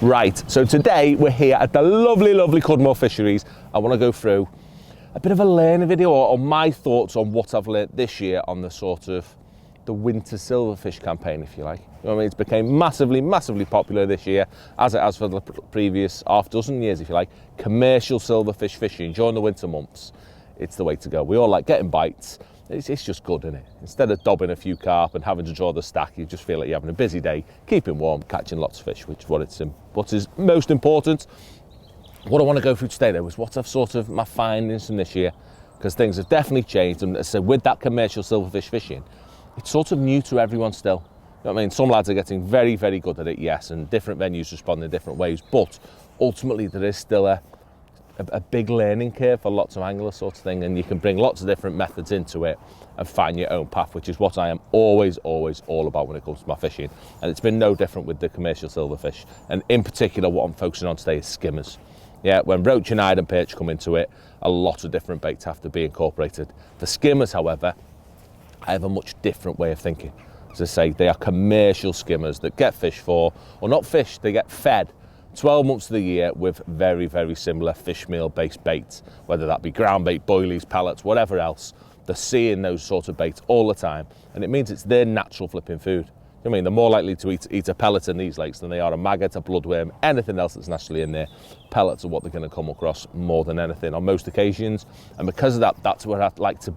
Right, so today we're here at the lovely Cudmore Fisheries. I want to go through a bit of a learning video on my thoughts on what I've learnt this year on the sort of the winter silverfish campaign, if you like. You know what I mean? It's become massively popular this year, as it has for the previous half dozen years, if you like. Commercial silverfish fishing during the winter months, it's the way to go. We all like getting bites. It's just good, isn't it? Instead of dobbing a few carp and having to draw the stack, you just feel like you're having a busy day, keeping warm, catching lots of fish, which is what is most important. What I want to go through today, though, is what I've sort of my findings from this year, because things have definitely changed. And so with that commercial silverfish fishing, it's sort of new to everyone still. You know what I mean? Some lads are getting very good at it, yes, and different venues respond in different ways, but ultimately there is still a big learning curve for lots of anglers, sort of thing, and you can bring lots of different methods into it and find your own path, which is what I am always all about when it comes to my fishing. And it's been no different with the commercial silverfish, and in particular what I'm focusing on today is skimmers. Yeah, when roach and hide and perch come into it, a lot of different baits have to be incorporated. For skimmers, however, I have a much different way of thinking. As I say, they are commercial skimmers that get fish for, or not fish, they get fed 12 months of the year with very similar fish meal based baits, whether that be ground bait, boilies, pellets, whatever else. They're seeing those sorts of baits all the time, and it means it's their natural flipping food. You know what I mean? They're more likely to eat a pellet in these lakes than they are a maggot, a bloodworm, anything else that's naturally in there. Pellets are what they're going to come across more than anything on most occasions, and because of that, that's where I'd like to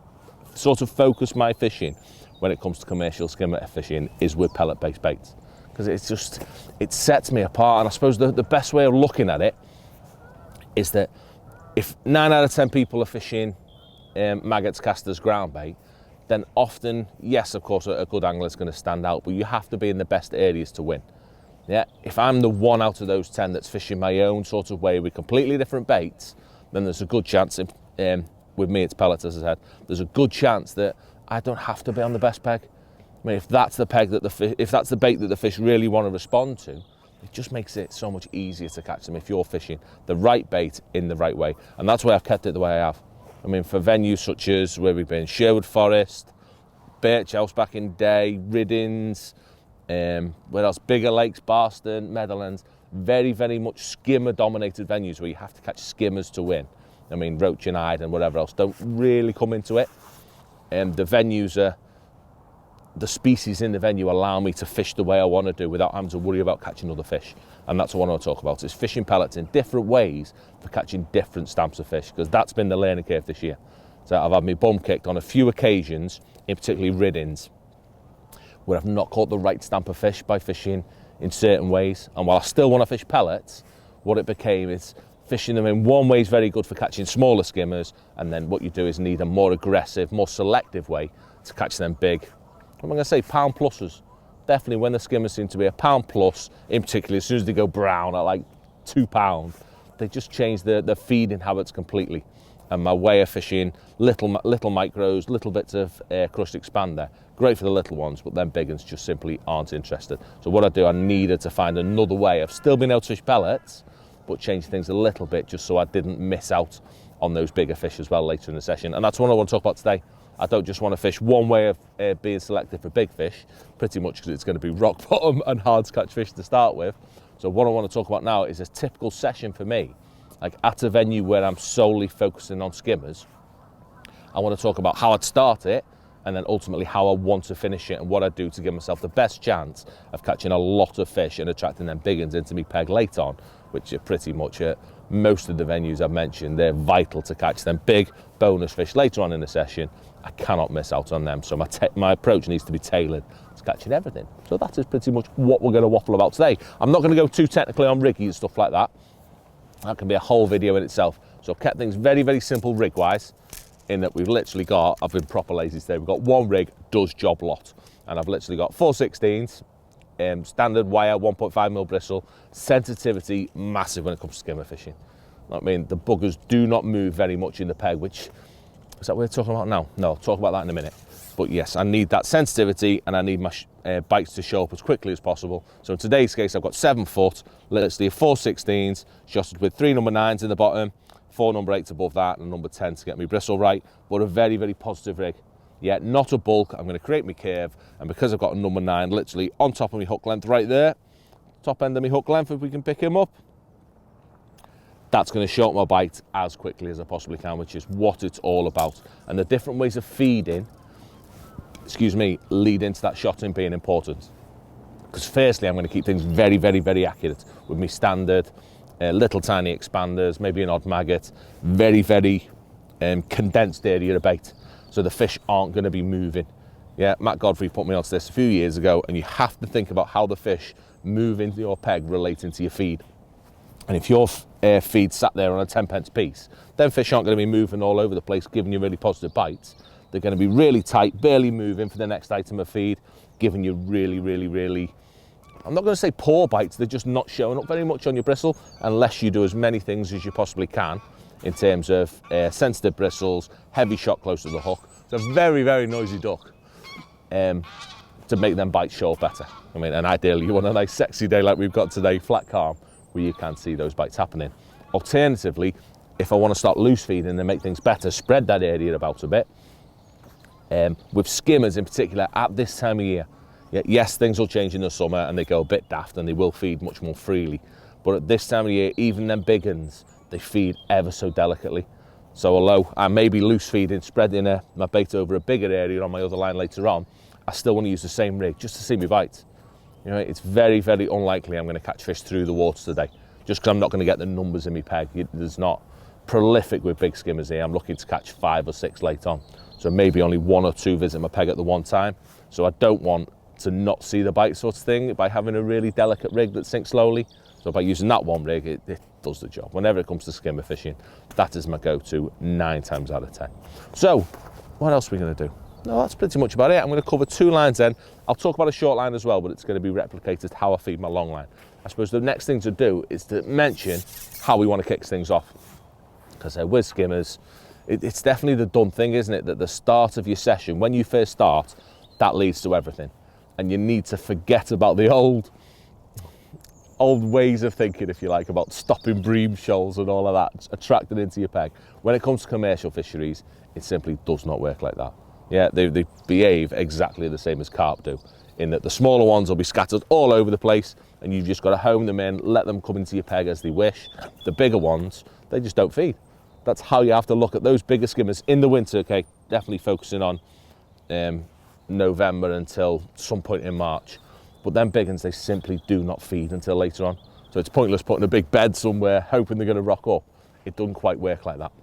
sort of focus my fishing when it comes to commercial skimmer fishing, is with pellet based baits. Because it sets me apart. And I suppose the best way of looking at it is that if 9 out of 10 people are fishing maggots, casters, ground bait, then often, yes, of course, a good angler is going to stand out, but you have to be in the best areas to win. Yeah, if I'm the 1 out of those 10 that's fishing my own sort of way with completely different baits, then there's a good chance, with me it's pellets, as I said, there's a good chance that I don't have to be on the best peg. I mean, if that's the peg that if that's the bait that the fish really want to respond to, it just makes it so much easier to catch them if you're fishing the right bait in the right way. And that's why I've kept it the way I have. I mean, for venues such as where we've been, Sherwood Forest, Birch House back in day, Riddins, where else? Bigger Lakes, Barston, Meadowlands, very much skimmer dominated venues where you have to catch skimmers to win. I mean, roach and hide and whatever else don't really come into it. The venues are, the species in the venue allow me to fish the way I want to do without having to worry about catching other fish. And that's what I want to talk about, is fishing pellets in different ways for catching different stamps of fish, because that's been the learning curve this year. So I've had my bum kicked on a few occasions, in particularly Riddins, where I've not caught the right stamp of fish by fishing in certain ways. And while I still want to fish pellets, what it became is fishing them in one way is very good for catching smaller skimmers, and then what you do is need a more aggressive, more selective way to catch them big, I'm going to say pound pluses. Definitely when the skimmers seem to be a pound plus, in particular as soon as they go brown at like £2, they just change the feeding habits completely. And my way of fishing, little micros, little bits of crushed expander, great for the little ones, but then big ones just simply aren't interested. So what I needed to find another way of still being able to fish pellets, but change things a little bit just so I didn't miss out on those bigger fish as well later in the session. And that's what I want to talk about today. I don't just want to fish one way of being selective for big fish, pretty much because it's going to be rock bottom and hard to catch fish to start with. So what I want to talk about now is a typical session for me, like at a venue where I'm solely focusing on skimmers. I want to talk about how I'd start it, and then ultimately how I want to finish it and what I do to give myself the best chance of catching a lot of fish and attracting them big ones into me peg late on, which are pretty much at most of the venues I've mentioned. They're vital to catch them big bonus fish later on in the session. I cannot miss out on them, so my approach needs to be tailored to catching everything. So that is pretty much what we're going to waffle about today. I'm not going to go too technically on riggy and stuff like that. That can be a whole video in itself. So I've kept things very simple rig-wise, in that we've literally got, I've been proper lazy today, we've got one rig, does job lot. And I've literally got 4/16s, standard wire, 1.5mm bristle, sensitivity massive when it comes to skimmer fishing. I mean, the buggers do not move very much in the peg, which, is that what we're talking about now? No, I'll talk about that in a minute. But yes, I need that sensitivity, and I need my bites to show up as quickly as possible. So in today's case, I've got 7 foot, literally 4/16s, shotted with 3 number 9s in the bottom, 4 number 8s above that, and number 10 to get me bristle right. But a very positive rig. Yeah, not a bulk. I'm going to create my curve, and because I've got a number 9 literally on top of my hook length right there, top end of my hook length if we can pick him up. That's going to shorten my bite as quickly as I possibly can, which is what it's all about. And the different ways of feeding, excuse me, lead into that shotting being important. Because firstly, I'm going to keep things very, very, very accurate with me standard, little tiny expanders, maybe an odd maggot, very, very condensed area of bait. So the fish aren't going to be moving. Yeah, Matt Godfrey put me onto this a few years ago, and you have to think about how the fish move into your peg relating to your feed. And if your feed sat there on a 10 pence piece, then fish aren't going to be moving all over the place, giving you really positive bites. They're going to be really tight, barely moving for the next item of feed, giving you really, really, really, I'm not going to say poor bites, they're just not showing up very much on your bristle unless you do as many things as you possibly can in terms of sensitive bristles, heavy shot close to the hook. It's a very, very noisy duck to make them bites show up better. I mean, and ideally you want a nice sexy day like we've got today, flat calm, where you can see those bites happening. Alternatively, if I want to start loose feeding and make things better, spread that area about a bit. With skimmers in particular, at this time of year, yes, things will change in the summer and they go a bit daft and they will feed much more freely. But at this time of year, even them big uns, they feed ever so delicately. So although I may be loose feeding, spreading my bait over a bigger area on my other line later on, I still want to use the same rig just to see me bites. You know, it's very, very unlikely I'm going to catch fish through the water today, just because I'm not going to get the numbers in my peg. There's not prolific with big skimmers here. I'm looking to catch 5 or 6 late on. So maybe only 1 or 2 visit my peg at the one time. So I don't want to not see the bite sort of thing by having a really delicate rig that sinks slowly. So by using that one rig, it does the job. Whenever it comes to skimmer fishing, that is my go-to 9 times out of 10. So what else are we going to do? No, that's pretty much about it. I'm going to cover 2 lines then. I'll talk about a short line as well, but it's going to be replicated how I feed my long line. I suppose the next thing to do is to mention how we want to kick things off. Because with skimmers, it's definitely the done thing, isn't it? That the start of your session, when you first start, that leads to everything. And you need to forget about the old ways of thinking, if you like, about stopping bream shoals and all of that, attracted into your peg. When it comes to commercial fisheries, it simply does not work like that. Yeah, they behave exactly the same as carp do, in that the smaller ones will be scattered all over the place and you've just got to home them in, let them come into your peg as they wish. The bigger ones, they just don't feed. That's how you have to look at those bigger skimmers in the winter, okay, definitely focusing on November until some point in March. But them big ones, they simply do not feed until later on. So it's pointless putting a big bed somewhere, hoping they're going to rock up. It doesn't quite work like that.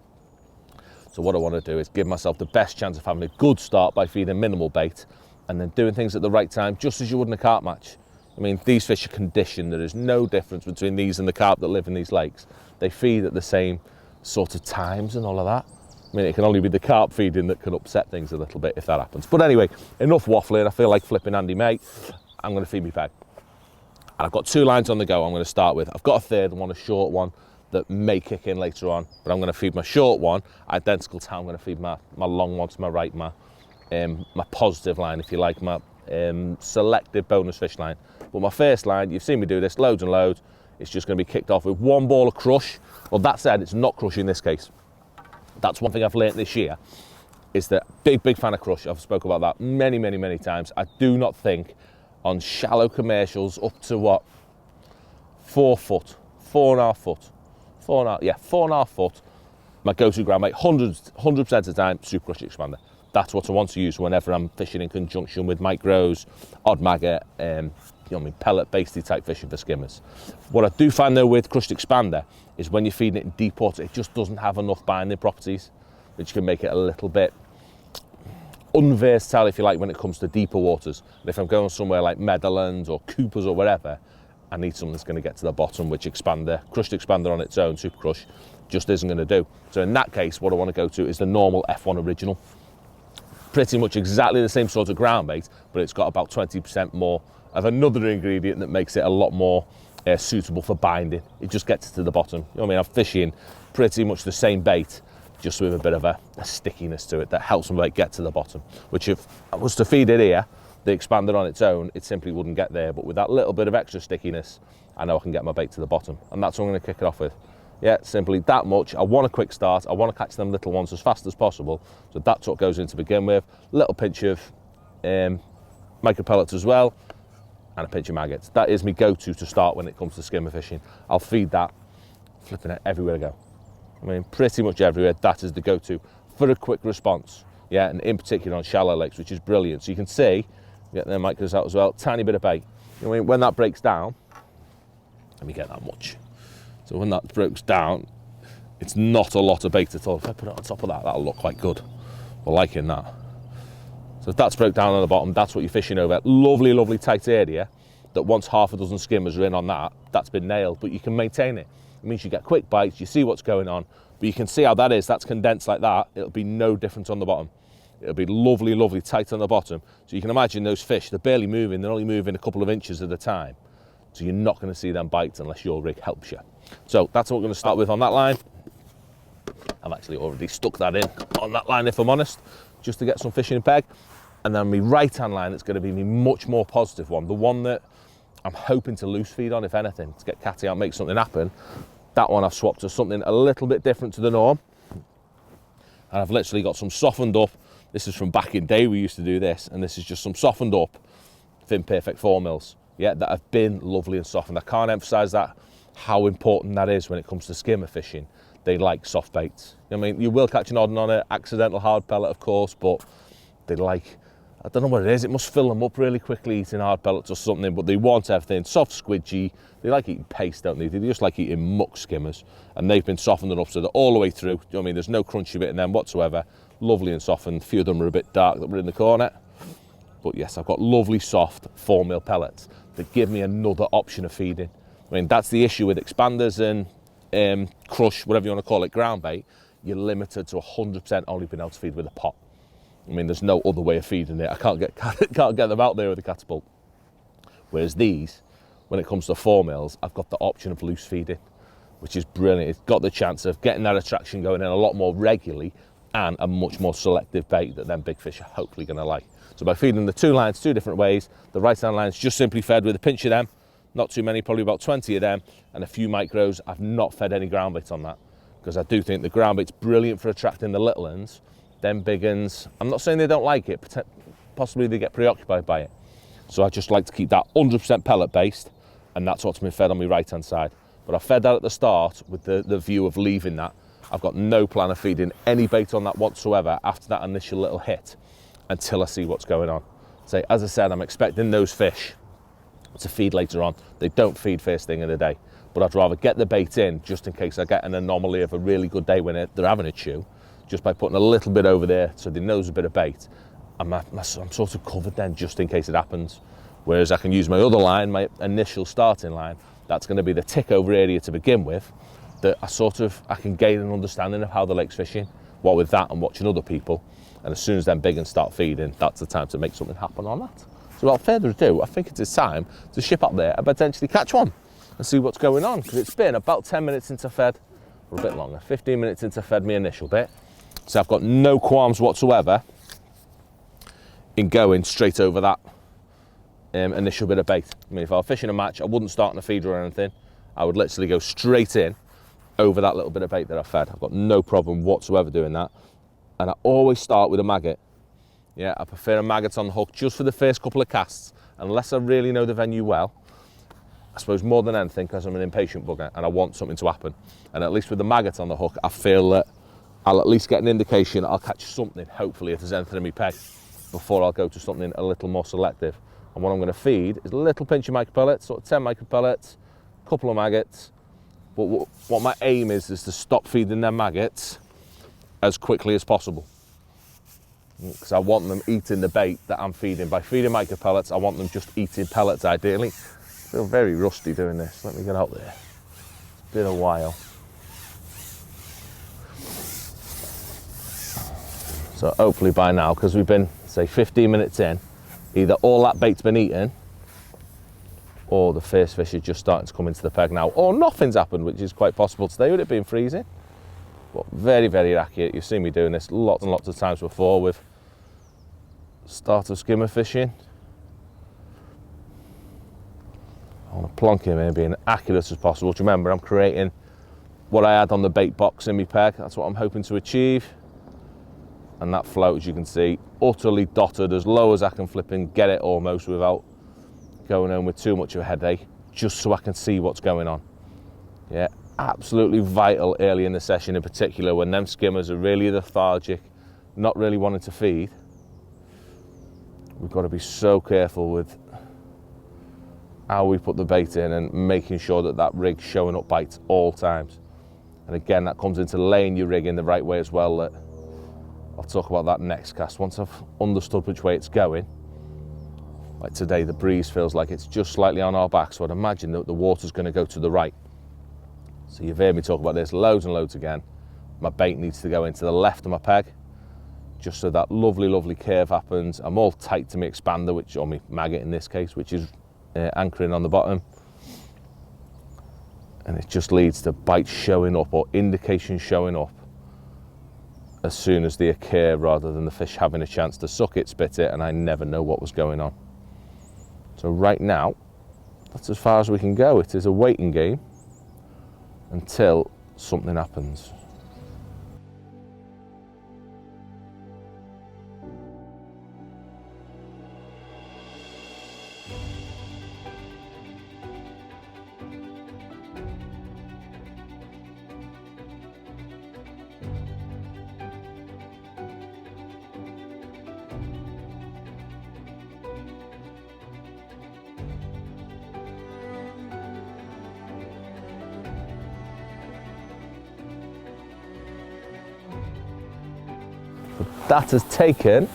So what I want to do is give myself the best chance of having a good start by feeding minimal bait and then doing things at the right time, just as you would in a carp match. I mean, these fish are conditioned. There is no difference between these and the carp that live in these lakes. They feed at the same sort of times and all of that. I mean, it can only be the carp feeding that can upset things a little bit if that happens. But anyway, enough waffling. I feel like flipping Andy, mate. I'm going to feed me peg. And I've got 2 lines on the go I'm going to start with. I've got a third one, a short one, that may kick in later on, but I'm going to feed my short one identical to how I'm going to feed my long one to my right, my positive line, if you like, my selected bonus fish line. But my first line, you've seen me do this loads and loads, it's just going to be kicked off with 1 ball of crush. Well, that said, it's not crush in this case. That's one thing I've learnt this year, is that big fan of crush. I've spoken about that many times. I do not think on shallow commercials up to what, 4 foot, 4.5 foot, 4.5 foot, my go-to ground bait, 100% of the time, super crush expander. That's what I want to use whenever I'm fishing in conjunction with micros, odd maggot, pellet, basty type fishing for skimmers. What I do find though with crushed expander is when you're feeding it in deep water, it just doesn't have enough binding properties, which can make it a little bit unversatile, if you like, when it comes to deeper waters. And if I'm going somewhere like Meadowlands or Coopers or wherever, I need something that's going to get to the bottom, which crushed expander on its own, super crush, just isn't going to do. So in that case, what I want to go to is the normal F1 original. Pretty much exactly the same sort of ground bait, but it's got about 20% more of another ingredient that makes it a lot more suitable for binding. It just gets to the bottom. You know what I mean? I'm fishing pretty much the same bait, just with a bit of a stickiness to it that helps my bait get to the bottom, which if I was to feed it here, the expander on its own, it simply wouldn't get there. But with that little bit of extra stickiness, I know I can get my bait to the bottom. And that's what I'm going to kick it off with. Yeah, simply that much. I want a quick start. I want to catch them little ones as fast as possible. So that's what goes in to begin with. Little pinch of micro pellets as well. and a pinch of maggots. That is my go-to to start when it comes to skimmer fishing. I'll feed that, flipping it everywhere I go. I mean, pretty much everywhere, that is the go-to for a quick response. Yeah, and in particular on shallow lakes, which is brilliant. So you can see, get their micros out as well, tiny bit of bait. You know, when that breaks down, let me get that much. So when that breaks down, it's not a lot of bait at all. If I put it on top of that, that'll look quite good. We're liking that. So if that's broke down on the bottom, that's what you're fishing over. Lovely, lovely tight area that once half a dozen skimmers are in on that, that's been nailed, but you can maintain it. It means you get quick bites, you see what's going on, but you can see how that is. That's condensed like that. It'll be no different on the bottom. It'll be lovely, lovely tight on the bottom. So you can imagine those fish, they're barely moving. They're only moving a couple of inches at a time. So you're not going to see them bites unless your rig helps you. So that's what we're going to start with on that line. I've actually already stuck that in on that line, if I'm honest, just to get some fish in a peg. And then my right-hand line, that's going to be my much more positive one, the one that I'm hoping to loose feed on, if anything, to get catty out, make something happen. That one I've swapped to something a little bit different to the norm. And I've literally got some softened up. This is from back in day, we used to do this, and this is just some softened up Thin Perfect 4 mils, yeah, that have been lovely and softened. I can't emphasize that, how important that is when it comes to skimmer fishing. They like soft baits. I mean, you will catch an odd one on it, accidental hard pellet, of course, but they like, I don't know what it is, it must fill them up really quickly eating hard pellets or something, but they want everything soft, squidgy. They like eating paste, don't they? They just like eating muck skimmers, and they've been softened up so they're all the way through. You know what I mean? There's no crunchy bit in them whatsoever. Lovely and softened. A few of them are a bit dark that were in the corner. But yes, I've got lovely soft 4 mil pellets that give me another option of feeding. I mean, that's the issue with expanders and crush, whatever you want to call it, ground bait. You're limited to 100% only being able to feed with a pot. I mean, there's no other way of feeding it. I can't get them out there with a catapult. Whereas these, when it comes to 4 mils, I've got the option of loose feeding, which is brilliant. It's got the chance of getting that attraction going in a lot more regularly and a much more selective bait that them big fish are hopefully going to like. So by feeding the two lines two different ways, the right-hand line's just simply fed with a pinch of them, not too many, probably about 20 of them, and a few micros. I've not fed any ground bait on that, because I do think the ground bait's brilliant for attracting the little uns. Them big uns, I'm not saying they don't like it, possibly they get preoccupied by it. So I just like to keep that 100% pellet based, and that's what's been fed on my right-hand side. But I fed that at the start with the view of leaving that. I've got no plan of feeding any bait on that whatsoever after that initial little hit until I see what's going on. So as I said, I'm expecting those fish to feed later on. They don't feed first thing in the day, but I'd rather get the bait in just in case I get an anomaly of a really good day when they're having a chew, just by putting a little bit over there so they know there's a bit of bait. I'm sort of covered then just in case it happens. Whereas I can use my other line, my initial starting line, that's going to be the tick over area to begin with, that I can gain an understanding of how the lake's fishing, what with that and watching other people. And as soon as them big uns start feeding, that's the time to make something happen on that. So without further ado, I think it is time to ship up there and potentially catch one and see what's going on, because it's been about 10 minutes since I fed, or a bit longer, 15 minutes since I fed my initial bit. So I've got no qualms whatsoever in going straight over that initial bit of bait. I mean, if I were fishing a match, I wouldn't start on a feeder or anything. I would literally go straight in over that little bit of bait that I fed. I've got no problem whatsoever doing that. And I always start with a maggot. Yeah, I prefer a maggot on the hook just for the first couple of casts, unless I really know the venue well. I suppose more than anything because I'm an impatient bugger and I want something to happen. And at least with the maggot on the hook, I feel that I'll at least get an indication I'll catch something, hopefully, if there's anything in my peg, before I'll go to something a little more selective. And what I'm going to feed is a little pinch of micro pellets, sort of 10 micro pellets, a couple of maggots. But what my aim is to stop feeding them maggots as quickly as possible, because I want them eating the bait that I'm feeding. By feeding micro pellets, I want them just eating pellets ideally. I feel very rusty doing this. Let me get out there. It's been a while. So hopefully by now, because we've been, say, 15 minutes in, either all that bait's been eaten, or the first fish is just starting to come into the peg now, or nothing's happened, which is quite possible today with it being freezing. But very, very accurate. You've seen me doing this lots and lots of times before with start of skimmer fishing. I want to plonk him in, being accurate as possible. Remember, I'm creating what I had on the bait box in my peg. That's what I'm hoping to achieve. And that float, as you can see, utterly dotted as low as I can flip and get it almost without going home with too much of a headache, just so I can see what's going on. Yeah, absolutely vital early in the session, in particular when them skimmers are really lethargic, not really wanting to feed. We've got to be so careful with how we put the bait in and making sure that that rig's showing up bites all times. And again, that comes into laying your rig in the right way as well. That I'll talk about that next cast. Once I've understood which way it's going, like today, the breeze feels like it's just slightly on our back, so I'd imagine that the water's going to go to the right. So you've heard me talk about this loads and loads again. My bait needs to go into the left of my peg, just so that lovely, lovely curve happens. I'm all tight to my expander, or my maggot in this case, which is anchoring on the bottom. And it just leads to bites showing up, or indications showing up, as soon as they occur, rather than the fish having a chance to suck it, spit it, and I never know what was going on. So right now, that's as far as we can go. It is a waiting game until something happens. That has taken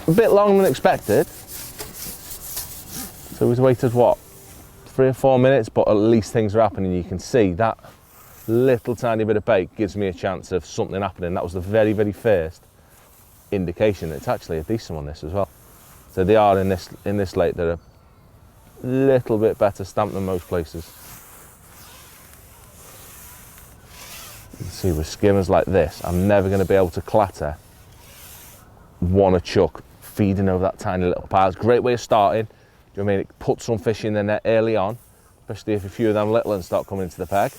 a bit longer than expected. So we've waited, what, 3 or 4 minutes, but at least things are happening. You can see that little tiny bit of bait gives me a chance of something happening. That was the very, very first indication. It's actually a decent one, this as well. So they are in this lake, they're a little bit better stamped than most places. You can see with skimmers like this, I'm never going to be able to clatter one a chuck feeding over that tiny little pile. It's a great way of starting. Do you know what I mean? It puts some fish in the net early on, especially if a few of them little ones start coming into the peg.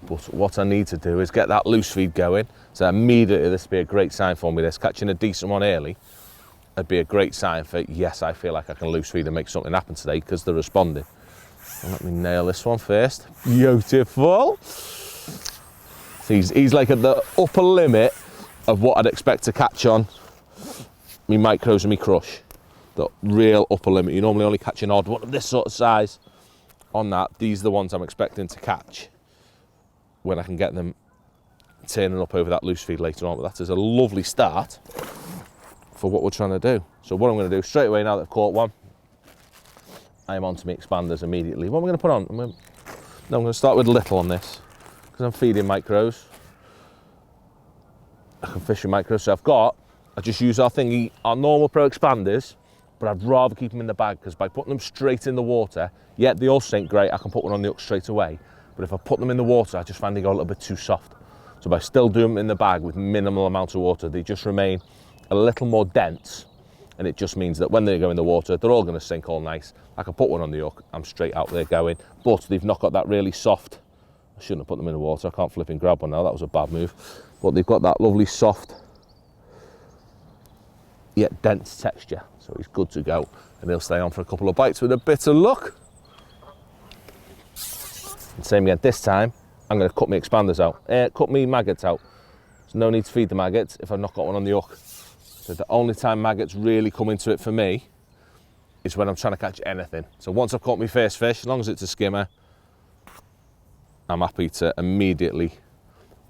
But what I need to do is get that loose feed going. So immediately, this would be a great sign for me. This catching a decent one early would be a great sign for, yes, I feel like I can loose feed and make something happen today, because they're responding. So let me nail this one first. Beautiful. So he's like at the upper limit of what I'd expect to catch on me micros and me crush. The real upper limit. You normally only catch an odd one of this sort of size on that. These are the ones I'm expecting to catch when I can get them turning up over that loose feed later on. But that is a lovely start for what we're trying to do. So what I'm going to do straight away, now that I've caught one, I am on to my expanders immediately. What am I going to put on? I'm going to start with little on this, because I'm feeding micros. I can fish with micros. So I just use our normal pro expanders, but I'd rather keep them in the bag, because by putting them straight in the water, yeah, they all sink great. I can put one on the hook straight away. But if I put them in the water, I just find they go a little bit too soft. So by still doing them in the bag with minimal amounts of water, they just remain a little more dense. And it just means that when they go in the water, they're all going to sink all nice. I can put one on the hook, I'm straight out there going. But they've not got that really soft, I shouldn't have put them in the water, I can't flip and grab one now, that was a bad move. But they've got that lovely soft, yet dense texture. So he's good to go. And he'll stay on for a couple of bites with a bit of luck. And same again, this time, I'm going to cut my expanders out, cut my maggots out. There's no need to feed the maggots if I've not got one on the hook. So the only time maggots really come into it for me is when I'm trying to catch anything. So once I've caught my first fish, as long as it's a skimmer, I'm happy to immediately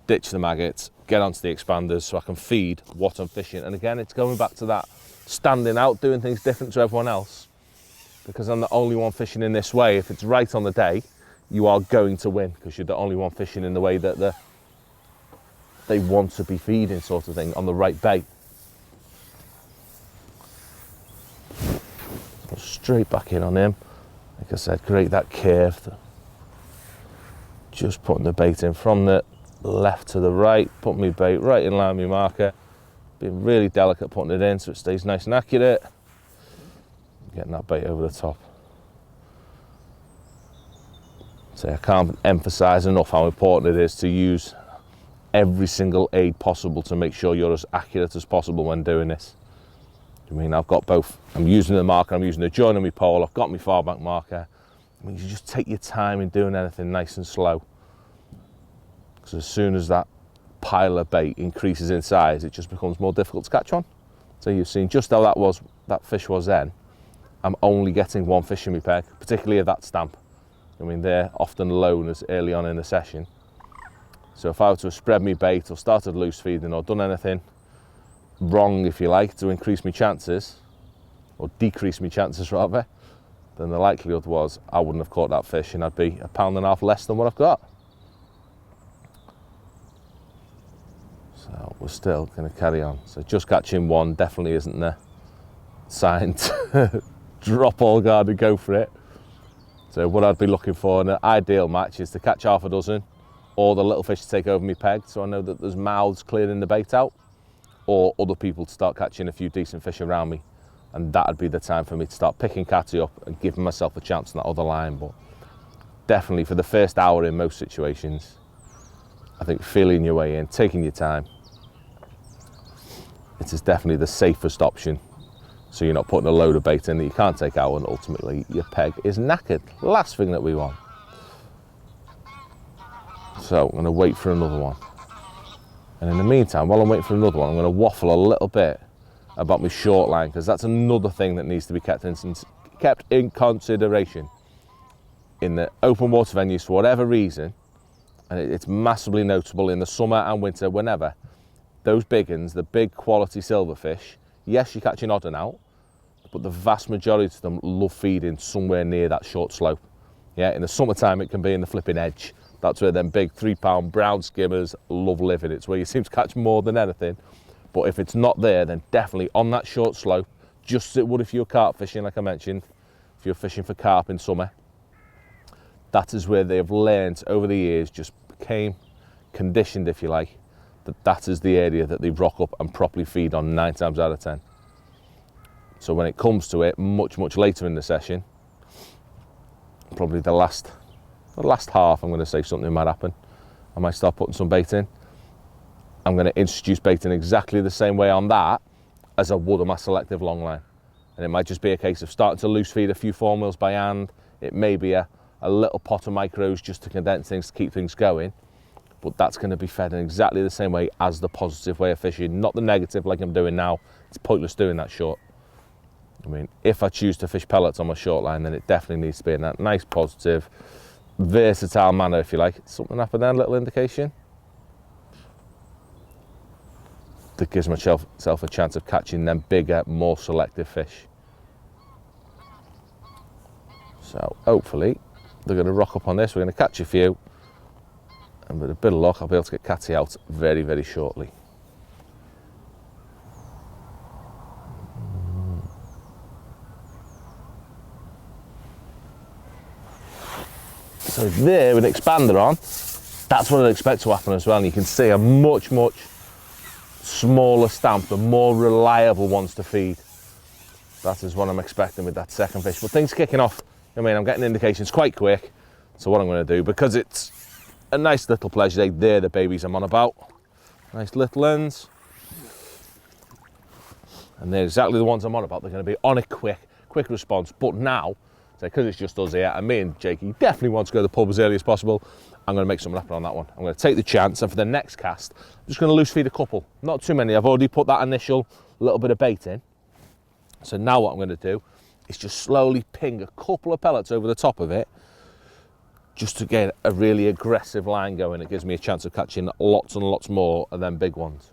ditch the maggots, get onto the expanders so I can feed what I'm fishing. And again, it's going back to that standing out, doing things different to everyone else, because I'm the only one fishing in this way. If it's right on the day, you are going to win, because you're the only one fishing in the way that they want to be feeding, sort of thing, on the right bait. So straight back in on him. Like I said, create that curve. Just putting the bait in from the left to the right, put my bait right in line with my marker. Being really delicate putting it in so it stays nice and accurate. Getting that bait over the top. So I can't emphasize enough how important it is to use every single aid possible to make sure you're as accurate as possible when doing this. I mean, I've got both. I'm using the marker, I'm using the join on my pole, I've got my far back marker. I mean, you just take your time in doing anything nice and slow. Because as soon as that pile of bait increases in size, it just becomes more difficult to catch on. So you've seen just how that fish was then. I'm only getting one fish in my peg, particularly of that stamp. I mean, they're often lown as early on in the session. So if I were to have spread my bait or started loose feeding or done anything wrong, if you like, to increase my chances, or decrease my chances rather, then the likelihood was I wouldn't have caught that fish and I'd be 1.5 pounds less than what I've got. So we're still going to carry on. So just catching one definitely isn't the sign to drop all guard and go for it. So what I'd be looking for in an ideal match is to catch half a dozen, or the little fish to take over my peg, so I know that there's mouths clearing the bait out, or other people to start catching a few decent fish around me, and that'd be the time for me to start picking catty up and giving myself a chance on that other line. But definitely for the first hour in most situations, I think feeling your way in, taking your time, it is definitely the safest option. So you're not putting a load of bait in that you can't take out, and ultimately your peg is knackered. Last thing that we want. So I'm going to wait for another one. And in the meantime, while I'm waiting for another one, I'm going to waffle a little bit about my short line, because that's another thing that needs to be kept in consideration. In the open water venues, for whatever reason, and it's massively notable in the summer and winter, whenever, those big uns, the big quality silverfish, yes, you're catching odd and out, but the vast majority of them love feeding somewhere near that short slope. Yeah, in the summertime, it can be in the flipping edge. That's where them big 3-pound brown skimmers love living. It's where you seem to catch more than anything. But if it's not there, then definitely on that short slope, just as it would if you were carp fishing, like I mentioned, if you're fishing for carp in summer, that is where they've learned over the years, just became conditioned, if you like, that is the area that they rock up and properly feed on 9 times out of 10. So when it comes to it, much later in the session, probably the last half, I'm going to say something might happen. I might start putting some bait in. I'm going to introduce bait in exactly the same way on that as I would on my selective long line. And it might just be a case of starting to loose feed a few 4 mils by hand. It may be a little pot of micros just to condense things, to keep things going. But that's going to be fed in exactly the same way as the positive way of fishing, not the negative like I'm doing now. It's pointless doing that short. I mean, if I choose to fish pellets on my short line, then it definitely needs to be in that nice, positive, versatile manner, if you like. Something happened there, a little indication. That gives myself a chance of catching them bigger, more selective fish. So hopefully they're going to rock up on this. We're going to catch a few, and with a bit of luck, I'll be able to get catty out very, very shortly. So there, with an expander on, that's what I'd expect to happen as well. And you can see a much smaller stamp, the more reliable ones to feed. That is what I'm expecting with that second fish. But things kicking off. I mean, I'm getting indications quite quick. So what I'm going to do, because it's a nice little pleasure day, they're the babies I'm on about. Nice little ends. And they're exactly the ones I'm on about. They're going to be on a quick response. But now, because it's just us here, and me and Jakey definitely want to go to the pub as early as possible, I'm going to make something happen on that one. I'm going to take the chance, and for the next cast, I'm just going to loose feed a couple. Not too many. I've already put that initial little bit of bait in. So now what I'm going to do is just slowly ping a couple of pellets over the top of it, just to get a really aggressive line going. It gives me a chance of catching lots and lots more of them big ones.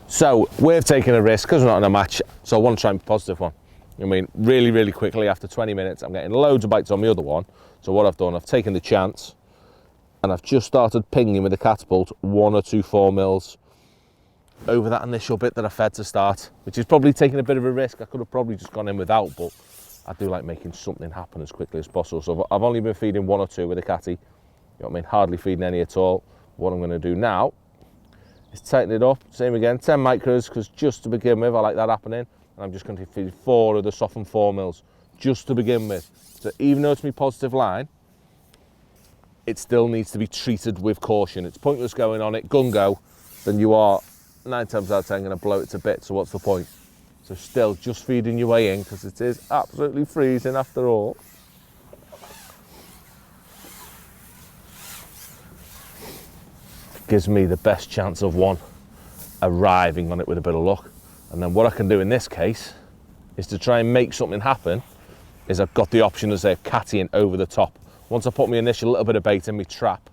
So we've taken a risk because we're not in a match, so I want to try and be a positive one. I mean, really quickly, after 20 minutes, I'm getting loads of bites on the other one. So what I've done, I've taken the chance, and I've just started pinging with the catapult 1 or 2 4 mils over that initial bit that I fed to start, which is probably taking a bit of a risk. I could have probably just gone in without, but I do like making something happen as quickly as possible. So I've only been feeding 1 or 2 with a catty, you know what I mean, hardly feeding any at all. What I'm going to do now is tighten it up, same again, 10 micros, because just to begin with, I like that happening. And I'm just going to feed 4 of the softened 4 mils just to begin with. So even though it's my positive line, it still needs to be treated with caution. It's pointless going on it gung-go, then you are 9 times out of 10 going to blow it to bits. So what's the point? So still just feeding your way in, because it is absolutely freezing after all. Gives me the best chance of one arriving on it with a bit of luck. And then what I can do in this case is to try and make something happen, is I've got the option as a cattying over the top. Once I put my initial little bit of bait in my trap,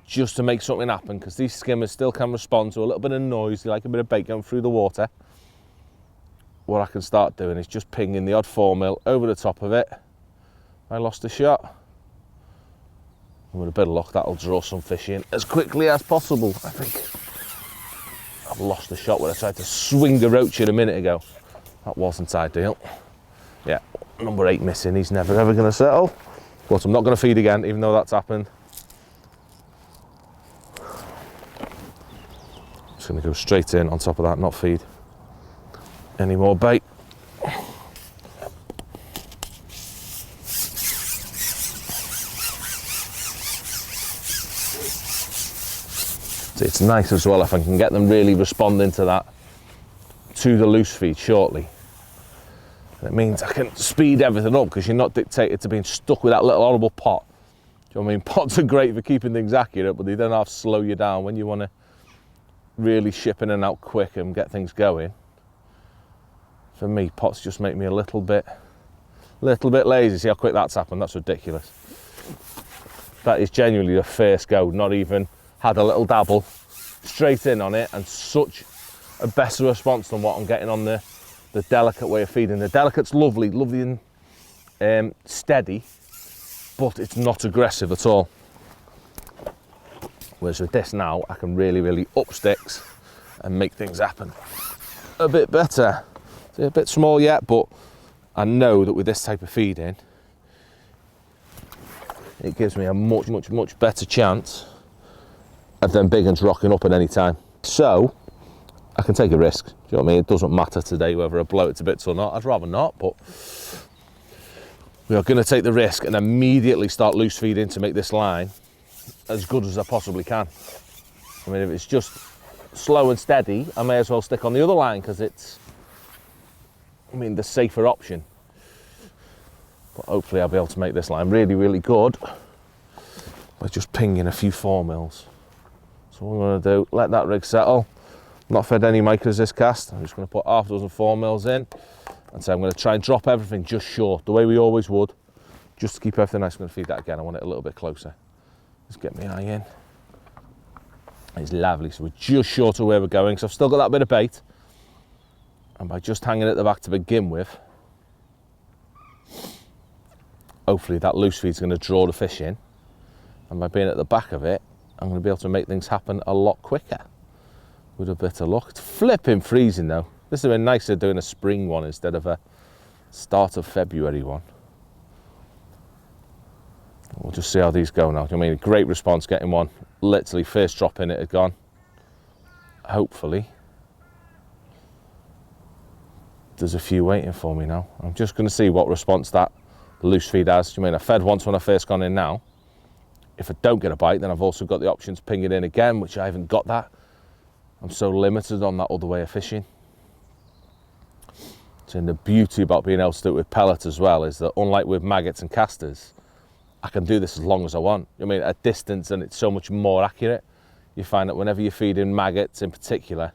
just to make something happen, because these skimmers still can respond to a little bit of noise, they like a bit of bait going through the water. What I can start doing is just pinging the odd 4mm over the top of it. I lost a shot. And with a bit of luck, that'll draw some fish in as quickly as possible, I think. I've lost the shot when I tried to swing the roach in a minute ago. That wasn't ideal. Yeah, number 8 missing. He's never ever going to settle. But I'm not going to feed again, even though that's happened. Just going to go straight in on top of that, not feed any more bait. So it's nice as well if I can get them really responding to that, to the loose feed shortly. And it means I can speed everything up, because you're not dictated to being stuck with that little horrible pot. Do you know what I mean? Pots are great for keeping things accurate, but they don't have to slow you down when you want to really ship in and out quick and get things going. For me, pots just make me a little bit lazy. See how quick that's happened? That's ridiculous. That is genuinely the first go, not even had a little dabble, straight in on it, and such a better response than what I'm getting on the delicate way of feeding. The delicate's lovely and steady, but it's not aggressive at all. Whereas with this now, I can really up sticks and make things happen a bit better. It's a bit small yet, but I know that with this type of feeding, it gives me a much better chance of them big uns rocking up at any time. So I can take a risk. Do you know what I mean? It doesn't matter today whether I blow it to bits or not. I'd rather not, but we are going to take the risk and immediately start loose feeding to make this line as good as I possibly can. I mean, if it's just slow and steady, I may as well stick on the other line, because it's, I mean, the safer option. But hopefully I'll be able to make this line really good by just pinging a few 4mm. So what I'm going to do, let that rig settle. Not fed any micros this cast. I'm just going to put half a dozen 4mm in, and so I'm going to try and drop everything just short, the way we always would, just to keep everything nice. I'm going to feed that again. I want it a little bit closer. Let's get my eye in. It's lovely. So we're just short of where we're going. So I've still got that bit of bait, and by just hanging at the back to begin with, hopefully that loose feed's going to draw the fish in, and by being at the back of it, I'm going to be able to make things happen a lot quicker with a bit of luck. It's flipping freezing though. This would have been nicer doing a spring one instead of a start of February one. We'll just see how these go now. I mean, great response getting one. Literally first drop in it had gone. Hopefully there's a few waiting for me now. I'm just going to see what response that loose feed has. I mean, I fed once when I first gone in now. If I don't get a bite, then I've also got the option to ping it in again, which I haven't got that. I'm so limited on that other way of fishing. So the beauty about being able to do it with pellet as well is that, unlike with maggots and casters, I can do this as long as I want. I mean, at distance, and it's so much more accurate. You find that whenever you're feeding maggots in particular,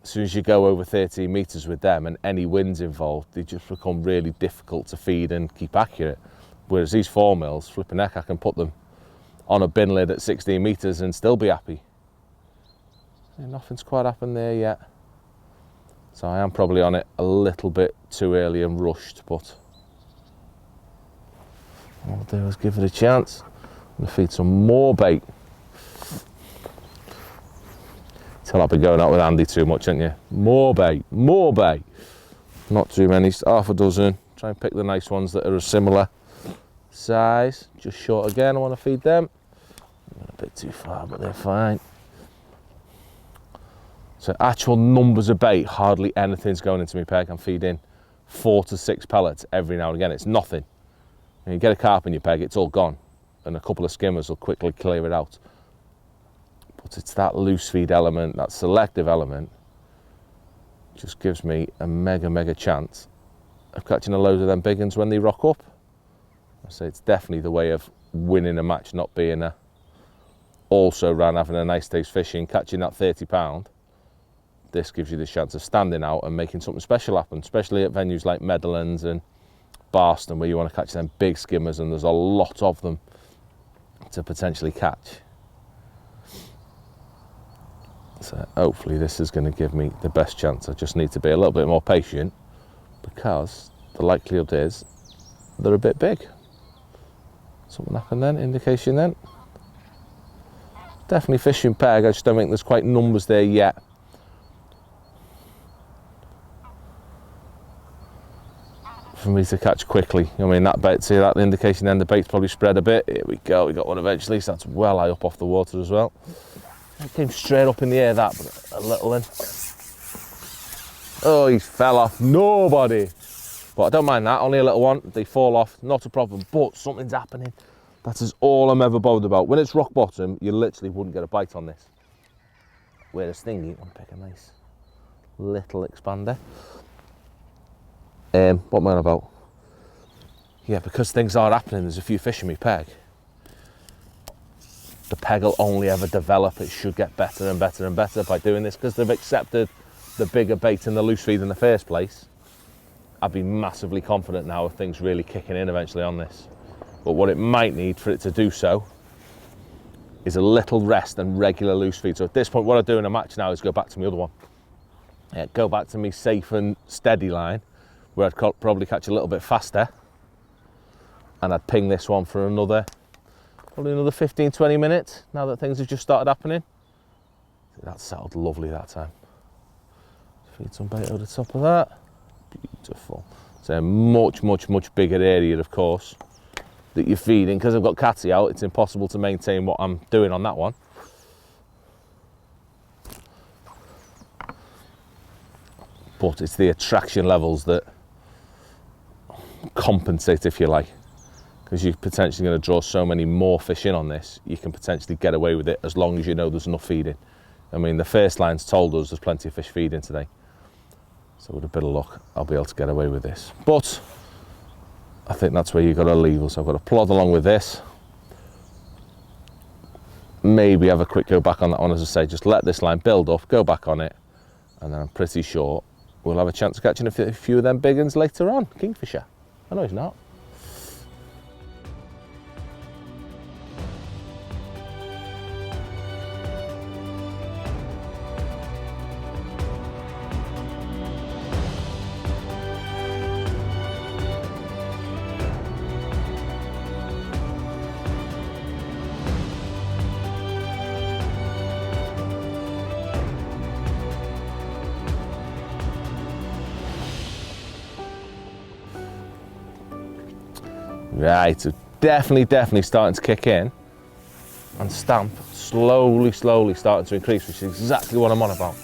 as soon as you go over 13 meters with them and any winds involved, they just become really difficult to feed and keep accurate. Whereas these 4mm, flipping heck, I can put them on a bin lid at 16 meters and still be happy. Nothing's quite happened there yet. So I am probably on it a little bit too early and rushed, but all I'll do is give it a chance. I'm going to feed some more bait. Tell I've been going out with Andy too much, haven't you? More bait, more bait. Not too many, half a dozen. Try and pick the nice ones that are a similar size. Just short again, I want to feed them. A bit too far, but they're fine. So actual numbers of bait, hardly anything's going into my peg. I'm feeding 4 to 6 pellets every now and again. It's nothing. When you get a carp in your peg, it's all gone. And a couple of skimmers will quickly clear it out. But it's that loose feed element, that selective element, just gives me a mega chance of catching a load of them big ones when they rock up. I say it's definitely the way of winning a match, not being a also ran having a nice day's fishing, catching that 30 pound. This gives you the chance of standing out and making something special happen, especially at venues like Meadowlands and Barston, where you want to catch them big skimmers, and there's a lot of them to potentially catch. So hopefully this is going to give me the best chance. I just need to be a little bit more patient, because the likelihood is they're a bit big. Something happened then, indication then. Definitely fishing peg, I just don't think there's quite numbers there yet. For me to catch quickly. I mean, that bait, see that indication then, the bait's probably spread a bit. Here we go, we got one eventually, so that's well high up off the water as well. It came straight up in the air, that, but a little in. Oh, he fell off, nobody. But I don't mind that, only a little one. They fall off, not a problem, but something's happening. That is all I'm ever bothered about. When it's rock bottom, you literally wouldn't get a bite on this. Whereas thingy, I'm picking a nice little expander. What am I on about? Yeah, because things are happening, there's a few fish in my peg. The peg will only ever develop. It should get better and better and better by doing this, because they've accepted the bigger bait in the loose feed in the first place. I'd be massively confident now of things really kicking in eventually on this. But what it might need for it to do so is a little rest and regular loose feed. So at this point, what I do in a match now is go back to my other one. Yeah, go back to me safe and steady line, where I'd probably catch a little bit faster, and I'd ping this one for probably another 15-20 minutes, now that things have just started happening. That settled lovely that time. Feed some bait over the top of that. Beautiful. It's a much bigger area, of course, that you're feeding. Because I've got catty out, it's impossible to maintain what I'm doing on that one. But it's the attraction levels that compensate, if you like, because you're potentially going to draw so many more fish in on this. You can potentially get away with it as long as you know there's enough feeding. I mean, the first line's told us there's plenty of fish feeding today, so with a bit of luck I'll be able to get away with this. But I think that's where you've got to leave us. I've got to plod along with this, maybe have a quick go back on that one, as I say, just let this line build up, go back on it, and then I'm pretty sure we'll have a chance of catching a few of them big ones later on. Kingfisher. I know he's not. Right, so definitely starting to kick in, and stamp slowly starting to increase, which is exactly what I'm on about.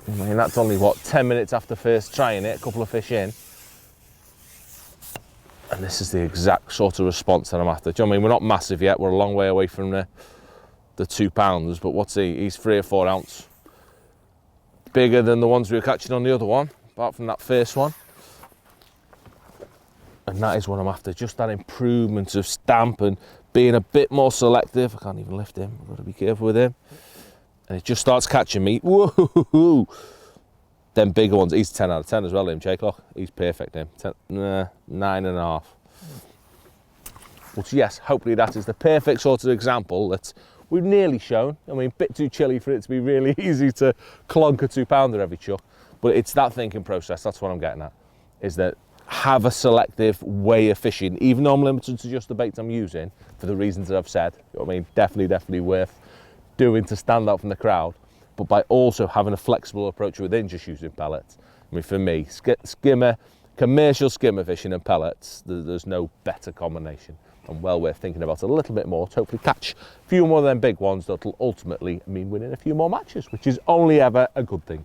I mean, that's only what, 10 minutes after first trying it, a couple of fish in, and this is the exact sort of response that I'm after. Do you know what I mean? We're not massive yet, we're a long way away from the 2 pounders, but what's he? He's 3 or 4 ounce bigger than the ones we were catching on the other one, apart from that first one. And that is what I'm after, just that improvement of stamp and being a bit more selective. I can't even lift him, I've got to be careful with him. And it just starts catching me. Whoa! Them bigger ones, he's 10 out of 10 as well, him, Chayclock. He's perfect, him. 9.5. But yes, hopefully that is the perfect sort of example that we've nearly shown. I mean, a bit too chilly for it to be really easy to clonk a 2 pounder every chuck. But it's that thinking process, that's what I'm getting at, is that have a selective way of fishing, even though I'm limited to just the baits I'm using for the reasons that I've said. You know what I mean? Definitely worth doing to stand out from the crowd, but by also having a flexible approach within just using pellets. I mean, for me, skimmer, commercial skimmer fishing and pellets, there's no better combination, and well worth thinking about a little bit more to hopefully catch a few more of them big ones that'll ultimately mean winning a few more matches, which is only ever a good thing.